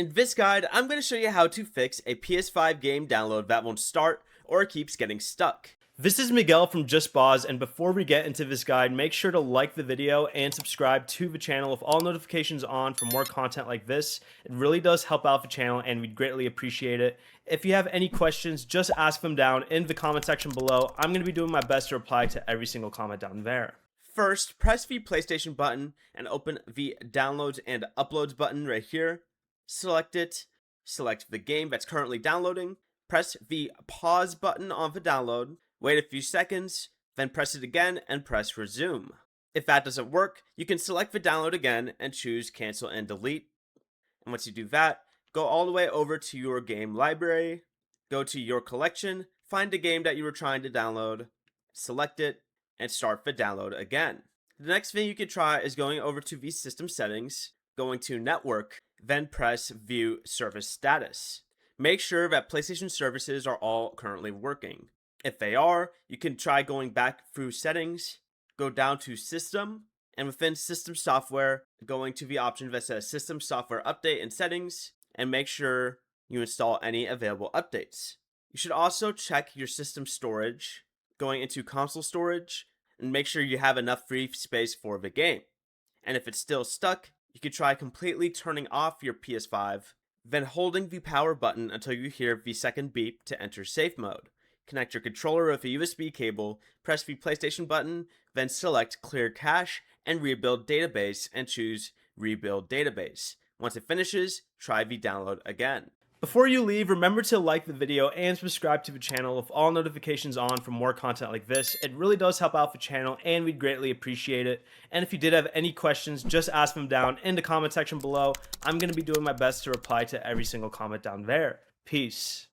In this guide, I'm going to show you how to fix a PS5 game download that won't start or keeps getting stuck. This is Miguel from Just Pause, and before we get into this guide, make sure to like the video and subscribe to the channel with all notifications on for more content like this. It really does help out the channel and we'd greatly appreciate it. If you have any questions, just ask them down in the comment section below. I'm going to be doing my best to reply to every single comment down there. First, press the PlayStation button and open the Downloads and Uploads button right here. Select it, select the game that's currently downloading, press the pause button on the download, wait a few seconds, then press it again and press resume. If that doesn't work, you can select the download again and choose cancel and delete. And once you do that, go all the way over to your game library, go to your collection, find the game that you were trying to download, select it, and start the download again. The next thing you can try is going over to the system settings, going to network, then press view service status. Make sure that PlayStation services are all currently working. If they are, you can try going back through settings, go down to system, and within system software, going to the option that says system software update and settings, and make sure you install any available updates. You should also check your system storage, going into console storage, and make sure you have enough free space for the game. And if it's still stuck, you can try completely turning off your PS5, then holding the power button until you hear the second beep to enter safe mode. Connect your controller with a USB cable, press the PlayStation button, then select Clear Cache and Rebuild Database and choose Rebuild Database. Once it finishes, try the download again. Before you leave, remember to like the video and subscribe to the channel with all notifications on for more content like this. It really does help out the channel and we'd greatly appreciate it. And if you did have any questions, just ask them down in the comment section below. I'm going to be doing my best to reply to every single comment down there. Peace.